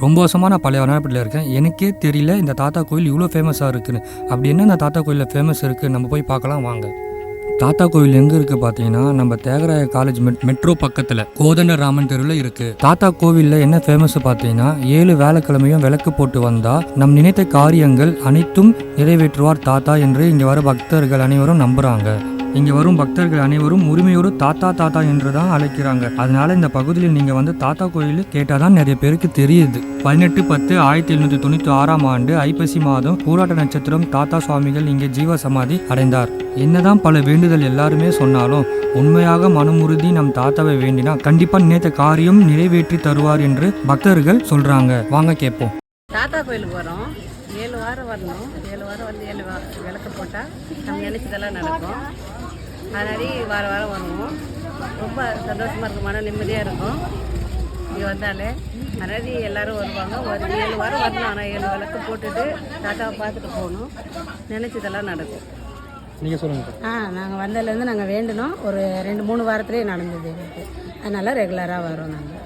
ரொம்ப வருஷமாக நான் பழைய வண்ணாரப்பேட்டையில் இருக்கேன். எனக்கே தெரியல இந்த தாத்தா கோயில் இவ்வளோ ஃபேமஸாக இருக்குன்னு. அப்படி என்ன இந்த தாத்தா கோயிலில் ஃபேமஸ் இருக்குது, நம்ம போய் பார்க்கலாம் வாங்க. தாத்தா கோவில் எங்கே இருக்குது பார்த்தீங்கன்னா, நம்ம தியாகராய காலேஜ் மெட்ரோ பக்கத்தில் கோதண்டராமன் தெருவில் இருக்குது. தாத்தா கோவிலில் என்ன ஃபேமஸ் பார்த்தீங்கன்னா, 7 வேலைக்கிழமையும் விளக்கு போட்டு வந்தால் நம் நினைத்த காரியங்கள் அனைத்தும் நிறைவேற்றுவார் தாத்தா என்று இங்கே வர பக்தர்கள் அனைவரும் நம்புகிறாங்க. இங்கே வரும் பக்தர்கள் அனைவரும் உரிமையோடு தாத்தா தாத்தா என்று தான் அழைக்கிறாங்க. அதனால இந்த பகுதியில் நீங்கள் வந்து தாத்தா கோயில் கேட்டால் தான் நிறைய பேருக்கு தெரியுது. 18/10/1796 ஐப்பசி மாதம் பூராட்ட நட்சத்திரம் தாத்தா சுவாமிகள் இங்கே ஜீவ சமாதி அடைந்தார். என்னதான் பல வேண்டுதல் எல்லாருமே சொன்னாலும் உண்மையாக மனமுறுதி நம் தாத்தாவை வேண்டினா கண்டிப்பா நினைத்த காரியம் நிறைவேற்றி தருவார் என்று பக்தர்கள் சொல்றாங்க. வாங்க கேட்போம். தாத்தா கோயிலுக்கு வரோம். 7 வாரம் வரணும். 7 வாரம் வந்து 7 விளக்கு போட்டால் நம்ம நினைச்சதெல்லாம் நடக்கும். அதனாடி வாரம் வருவோம். ரொம்ப சந்தோஷமாக இருக்கும், மன நிம்மதியாக இருக்கும் இங்கே வந்தாலே. அதனாடி எல்லோரும் வருவாங்க. ஒரு 7 வாரம் வரணும். ஆனால் 7 விளக்கு போட்டுட்டு தாத்தாவை பார்த்துட்டு போகணும். நினைச்சதெல்லாம் நடக்கும். நீங்கள் சொல்லுங்கள். நாங்கள் வந்ததுலேருந்து நாங்கள் வேண்டினோம். ஒரு 2-3 வாரத்துலேயே நடந்தது. அதனால் ரெகுலராக வரோம் நாங்கள்.